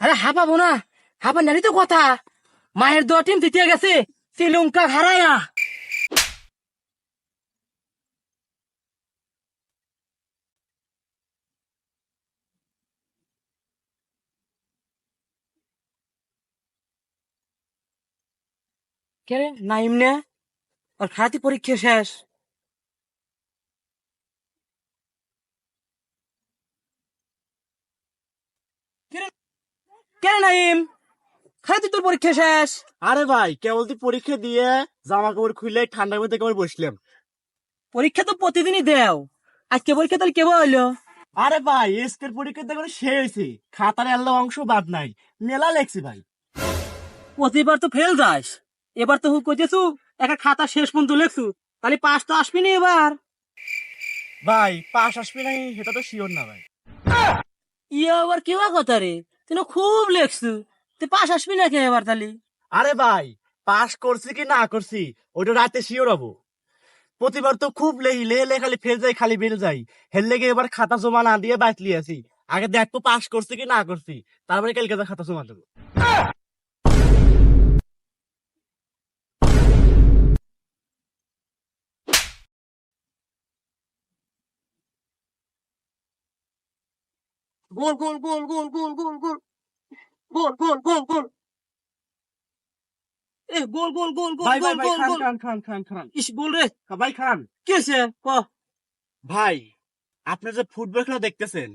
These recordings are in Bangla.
আরে হাঁপাবো না, হাঁপান জানি তো কথা। মায়ের দোয়া টিম জিতে গেছে শ্রীলঙ্কা হারায়া। কে রে নাইম নে? আর খাতি পরীক্ষা শেষ। কে রে, কে রে নাইম? খাতি তোর পরীক্ষা শেষ? আরে ভাই কেবল তুই পরীক্ষা দিয়ে জামা কাপড় খুলে ঠান্ডার মধ্যে কেবল বসলাম। পরীক্ষা তো প্রতিদিনই দেও, আজকে পরীক্ষা তাহলে কেবল হইলো? আরে ভাই এসকের পরীক্ষা দেখো শেষ হয়েছে, খাতার এল্লা অংশ বাদ নাই, মেলা লেখছি ভাই। প্রতিবার তো ফেল যাস, এবার তো হুক করতেছু একটা খাতা শেষ পর্যন্ত লেখছু, তাহলে পাস তো আসবি না এবার। ভাই পাস আসবে নাই সেটা তো শিওর না ভাই। ইয়ে আবার কেবা কথা রে, তুই না খুব লেখছু, তুই পাস আসবি না কে এবার তাহলে? আরে ভাই পাস করছি কি না করছি ওইটা রাতে শিওর হবো। প্রতিবার তো খুব লেহি লে খালি ফেল যাই খালি বেল যাই। হের লেগে এবার খাতা জমা না দিয়ে বাতলি আছি। আগে দেখবো পাস করছি কি না করছি, তারপরে কালকে খাতা জমা দেবো। গোল গোল গোল গোল গোল গোল গোল গোল গোল গোল গোল এ গোল গোল গোল গোল ভাই ভাই গোল ভাই গোল খান গোল খান খান খান খান। ইস গোল রে! ভাই খান। কি আছে ক? ভাই আপনি যে ফুটবল খেলা দেখতেছেন,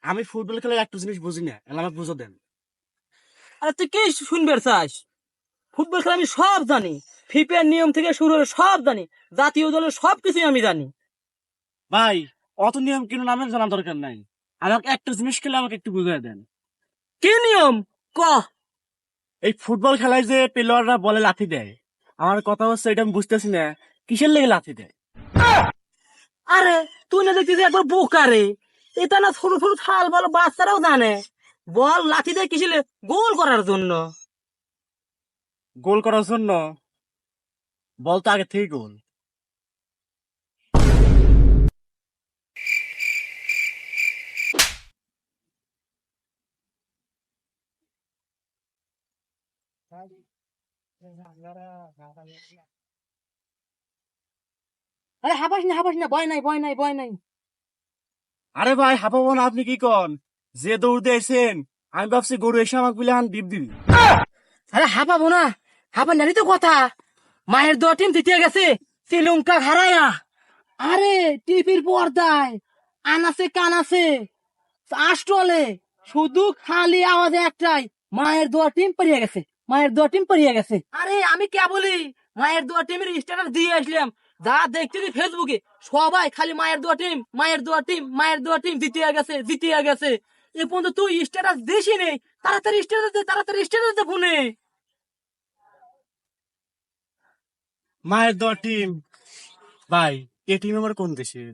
আমি ফুটবল খেলার একটা জিনিস বুঝি না, এলা আমাকে বুঝো দেন। আরে তুই কি শুনবে চাস? ফুটবল খেলা আমি সব জানি, ফিফার নিয়ম থেকে শুরু করে সব জানি, জাতীয় দলের সব কিছুই আমি জানি। ভাই অত নিয়ম কিন্তু নামের জানা দরকার নাই, আমাকে একটা জিনিস খেলে আমাকে একটু বুঝিয়ে দেন। কি নিয়ম ক? এই ফুটবল খেলায় যে প্লেয়াররা বলে লাথি দেয়, আমার কথা হচ্ছে এটা আমি বুঝতেছি না, কিসের লেগে লাথি দেয়। আরে তুই না দেখছিস একবার বোকা রে, এটা না ছোট ছোট থাল বল বাচ্চারাও জানে। বল লাঠি দিয়ে কিসিলে? গোল করার জন্য। গোল করার জন্য? বল তো আগে থেকে গোল। আরে হাবাস না, ভয় নাই ভয় নাই ভয় নাই। আরে ভাই হাঁপাবো না, আপনি কি কন? যে দৌড় দিয়েছেন আমি ভাবছি গরু এসে আমাকে বলে ডিপ দিবি। আরে হাঁপাবো না, হাঁপান জানি তো কথা। মায়ের দোয়া টিম জিতে গেছে শ্রীলঙ্কা হারায়া। আরে টিভির পর্দায় আনাসে কানাসে আস্টলে শুধু খালি আওয়াজ একটাই, মায়ের দোয়া টিম পেরিয়ে গেছে, মায়ের দোয়া টিম পেরিয়ে গেছে। আরে আমি কে বলি, মায়ের দোয়া টিমের স্ট্যাটাস দিয়ে আসলাম, যা দেখতেছি ফেসবুকে সবাই খালি মায়ের দোয়া টিম মায়ের দোয়া টিম মায়ের দোয়া টিম জিতিয়ে গেছে জিতিয়ে গেছে। এ পর্যন্ত তুই স্ট্যাটাস দিসই নেই, তাড়াতাড়ি স্ট্যাটাস দে, তাড়াতাড়ি স্ট্যাটাস দে ফোনে। মায়ের দোয়া টিম? ভাই এ টিম আমার কোন দেশের?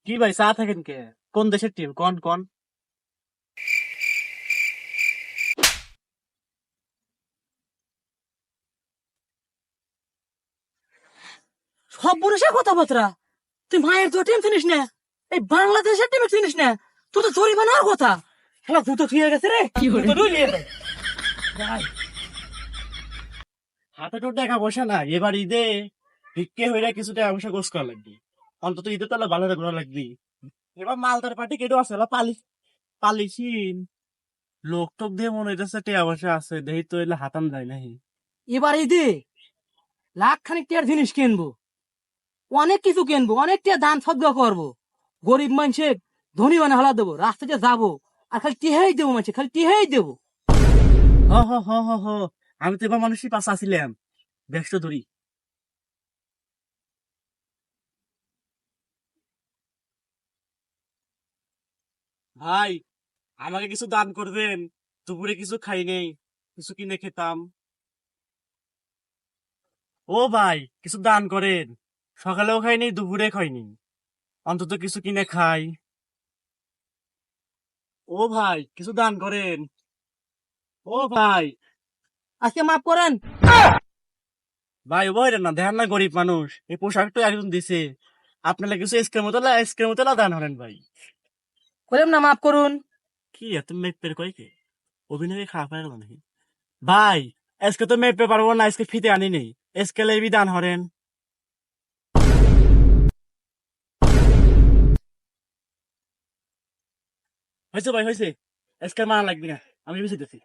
কি ভাই চা থাকেন কে? কোন দেশের টিম কোন কোন? সব বরিশার কথাবার্তা, তুই মায়ের দোয়া টিম চিনিস না? এই বাংলাদেশের টিম চিনিস না? তুই তো জরিমানার কথা। খেলা দুটো থুয়ে গেছে রে, দুটো ডুলিয়ে দে। ভাই হাতে তো টাকা পয়সা না, এবার ঈদে ভিক্ষে হইলে কিছু টাকা পয়সা গোস করা লাগবে। অন্তত ঈদে তো ভালো ঘোরা লাগবে। এবার মালদার পার্টি কেটে আছে পালিছিন। লোক টোক দিয়ে মনে হইতেছে টাকা পয়সা আছে, দেখি তো এলে হাতাম যায় নাই। এবার ঈদে লাখ খানিক টাকার জিনিস কিনবো, অনেক কিছু কিনবো, অনেক টাকা দান সদ্গা করবো, গরিব মানুষের ধনী মানে হলা দেবো, রাস্তাতে যাবো আর খালি টিহাই দেবো, মানুষে খালি টিহাই দেবো। হ হ হ হ হ, আমি তো এবার মানুষই পাশে আসিলাম, ব্যস্ত ধরি। ভাই আমাকে কিছু দান করবেন, দুপুরে কিছু খাই নেই, কিছু কিনে খেতাম। ও ভাই কিছু দান করেন, সকালেও খাইনি দুপুরে খাইনি, অন্তত কিছু কিনে খাই। ও ভাই কিছু দান করেন, ও ভাই। আজকে মাফ করেন। ভাই ওই না দেখেন না গরিব মানুষ, এই পোশাকটা একজন দিছে, আপনারা কিছু স্কের মতো দান হলেন ভাই। কইলাম না মাফ করুন। কি এত মেপের কয় কে অভিনয় খারাপ হয়ে গেল নাকি ভাই আজকে তো মেপে পারবো না আজকে ফিতে আনি নেই আজকে লেবি দান হরেন হয়েছে ভাই হয়েছে আজকে মারা লাগবে না আমি বুঝে দিতেছি